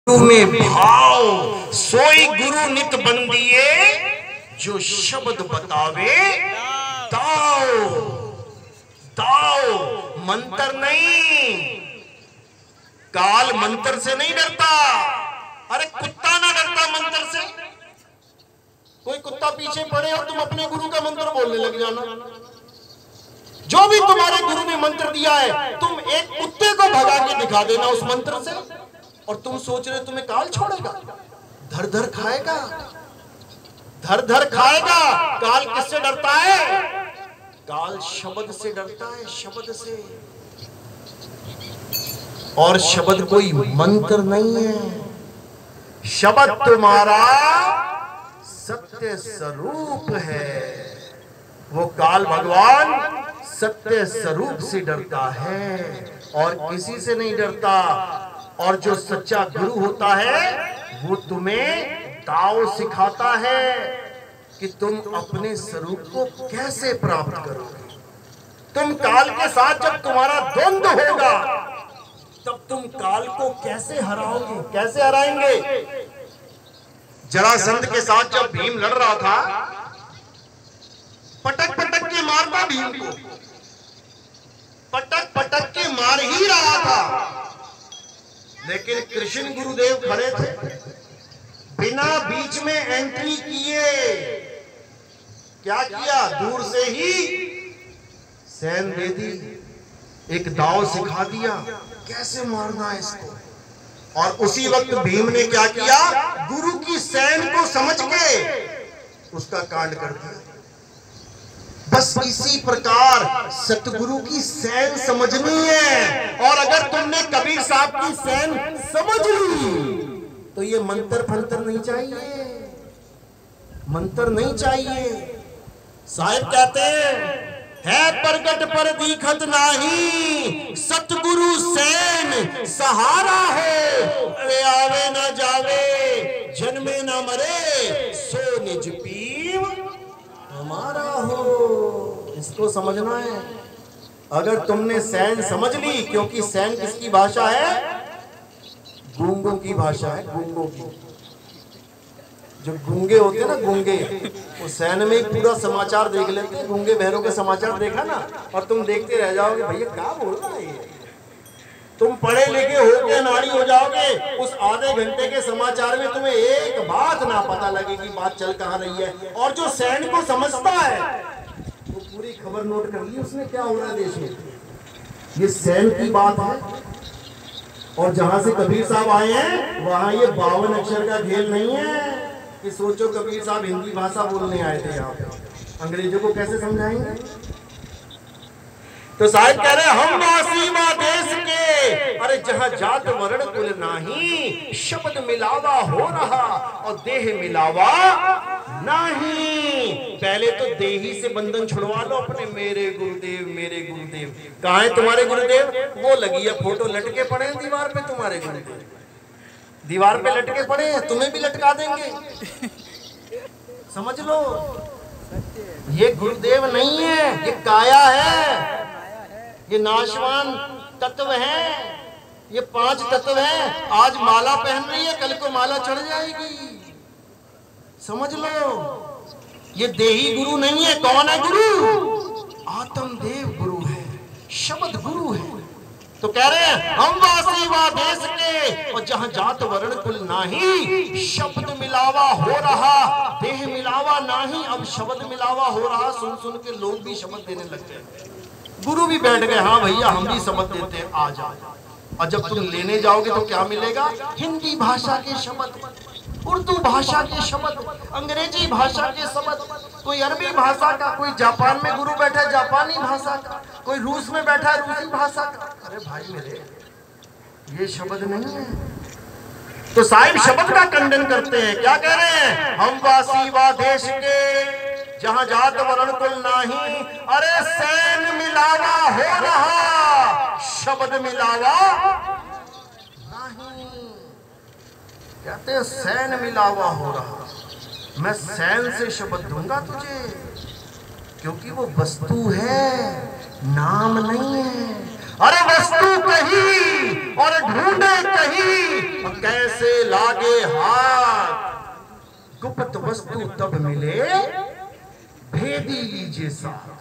में भाव सोई गुरु नित बंदिए, जो शब्द बतावे दाओ दाओ। मंत्र नहीं, काल मंत्र से नहीं डरता। अरे कुत्ता ना डरता मंत्र से। कोई कुत्ता पीछे पड़े और तुम अपने गुरु का मंत्र बोलने लग जाना। जो भी तुम्हारे गुरु ने मंत्र दिया है, तुम एक कुत्ते को भगा के दिखा देना उस मंत्र से, और तुम सोच रहे तुम्हें काल छोड़ेगा? धर धर खाएगा, धर धर खाएगा। काल किससे डरता है? काल शब्द से डरता है, शब्द से। और शब्द कोई मंत्र नहीं है। शब्द तुम्हारा सत्य स्वरूप है। वो काल भगवान सत्य स्वरूप से डरता है और किसी से नहीं डरता। और जो सच्चा गुरु होता है वो तुम्हें ताओ सिखाता है कि तुम अपने स्वरूप को कैसे प्राप्त करोगे। तुम काल के साथ जब तुम्हारा द्वंद्व होगा, तब तुम काल को कैसे हराओगे, कैसे हराएंगे? जरासंध के साथ जब भीम लड़ रहा था, पटक पटक के मारता भीम को, पटक पटक के मार ही रहा था। लेकिन कृष्ण गुरुदेव खड़े थे, बिना बीच में एंट्री किए क्या किया? दूर से ही सैन दे दी, एक दाव सिखा दिया कैसे मारना है इसको। और उसी वक्त भीम ने क्या किया? गुरु की सैन को समझ के उसका कांड कर दिया। बस इसी प्रकार सतगुरु की सैन समझनी है। और अगर तुमने कबीर साहब की सैन समझ ली, तो ये मंत्र फंतर नहीं चाहिए, मंत्र नहीं चाहिए। साहिब कहते हैं, है प्रगट पर दीखत नाही, सतगुरु सैन सहारा हो। अरे आवे ना जावे, जन्मे ना मरे, सो निज पीव हमारा हो। इसको समझना है। अगर तुमने सैन समझ ली, क्योंकि सैन किसकी भाषा है? गूंगों की भाषा है, गूंगों की। जो गूंगे होते हैं ना, गूंगे, वो सैन में ही पूरा समाचार देख लेते हैं। गूंगे बहरों के समाचार देखा ना, और तुम देखते रह जाओगे, भैया क्या बोल रहा है ये। तुम पढ़े लिखे होके नारी हो जाओगे, उस आधे घंटे के समाचार में तुम्हें एक बात ना पता लगेगी, बात चल कहाँ रही है। और जो सैन को समझता है, वो पूरी खबर नोट कर ली उसने क्या हो रहा है देश में। ये सैन की बात है। और जहां से कबीर साहब आए हैं, वहां ये 52 अक्षर का खेल नहीं है कि सोचो कबीर साहब हिंदी भाषा बोलने आए थे यहाँ पे, अंग्रेजों को कैसे समझाएंगे। तो साहिब कह रहे हम वासी वा देश के, अरे जहां जात वर्ण कुल नाही, शब्द मिलावा हो रहा और देह मिलावा नहीं। पहले तो देही से बंधन छुड़वा लो अपने। मेरे गुरुदेव, मेरे गुरुदेव। कहाँ है तुम्हारे गुरुदेव? वो लगी है फोटो, लटके पड़े हैं दीवार पे तुम्हारे गुरुदेव। दीवार पे लटके पड़े हैं, तुम्हें भी लटका देंगे। समझ लो, ये गुरुदेव नहीं है, ये काया है, ये नाशवान तत्व है, ये 5 तत्व है। आज माला पहन रही है, कल को माला चढ़ जाएगी। समझ लो, ये देही गुरु नहीं है। कौन है गुरु? आत्मदेव गुरु है, शब्द गुरु है। तो कह रहे हैं हम वासी वा देश के, और जहां जात वर्ण कुल नाही, शब्द मिलावा हो रहा, देह मिलावा नाही। अब शब्द मिलावा हो रहा, सुन सुन के लोग भी शब्द देने लग गए। गुरु भी बैठ गए, हाँ भैया हम भी शब्द देते हैं, आ जाओ। और जब तुम लेने जाओगे तो क्या मिलेगा? हिंदी भाषा के शब्द, उर्दू भाषा के शब्द, अंग्रेजी भाषा के शब्द, कोई अरबी भाषा का, कोई जापान में गुरु बैठा है जापानी भाषा का, कोई रूस में बैठा है रूसी भाषा का। अरे भाई मेरे, ये शब्द नहीं है। तो साहिब शब्द का खंडन करते हैं। क्या कह रहे हैं? हम वासी वा देश के, जहां जात वर्ण कुल नाही, अरे सैन मिलावा हो रहा, शब्द मिलावा नहीं। कहते हैं सैन मिलावा हो रहा, मैं सैन से शब्द दूंगा तुझे, क्योंकि वो वस्तु है, नाम नहीं है। अरे वस्तु कही और ढूंढे कहीं कैसे लागे हाथ। गुप्त वस्तु तब मिले भेदी लीजिए साथ।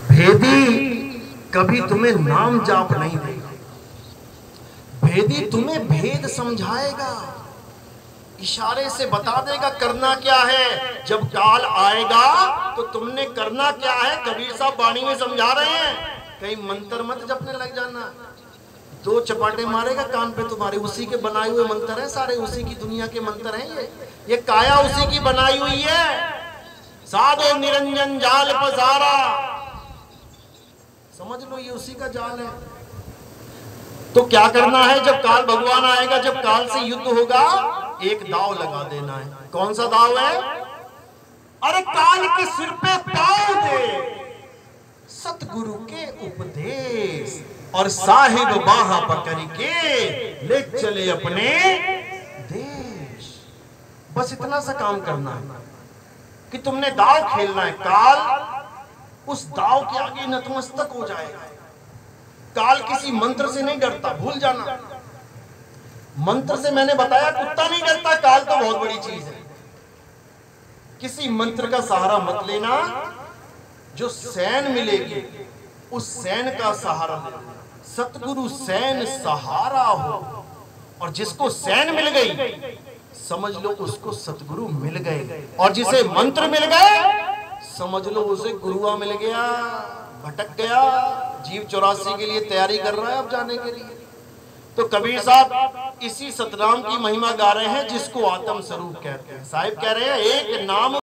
भेदी कभी तुम्हें नाम जाप नहीं देगा, भेदी तुम्हें भेद समझाएगा, इशारे से बता देगा करना क्या है। जब काल आएगा तो तुमने करना क्या है। कबीर साहब वाणी में समझा रहे हैं, कहीं मंत्र मत जपने लग जाना। 2 चपाटे मारेगा कान पे तुम्हारे, उसी के बनाए हुए मंत्र हैं सारे, उसी की दुनिया के मंत्र हैं ये काया उसी की बनाई हुई है। साधे निरंजन जाल पसारा, समझ लो ये उसी का जाल है। तो क्या करना है, जब काल भगवान आएगा, जब काल से युद्ध होगा, एक दाव लगा देना है। कौन सा दाव है? अरे काल के सिर पे पाँव दे सतगुरु के उपदेश, और साहिब बाह पकड़ के ले चले अपने देश। बस इतना सा काम करना है कि तुमने दाव खेलना है। काल उस दाव के आगे नतमस्तक हो जाएगा। काल किसी मंत्र से नहीं डरता, भूल जाना। मंत्र से मैंने बताया कुत्ता नहीं डरता, काल तो बहुत बड़ी चीज है। किसी मंत्र का सहारा मत लेना। जो सैन मिलेगी उस सैन का सहारा लेना। सतगुरु सैन सहारा हो, और जिसको सैन मिल गई समझ लो उसको सतगुरु मिल गए, और जिसे मंत्र मिल गए समझ लो उसे गुरुआ मिल गया। भटक गया, जीव 84 के लिए तैयारी कर रहा है अब जाने के लिए। तो कबीर साहब इसी सतनाम की महिमा गा रहे हैं, जिसको आत्म स्वरूप कहते हैं। साहिब कह रहे हैं एक नाम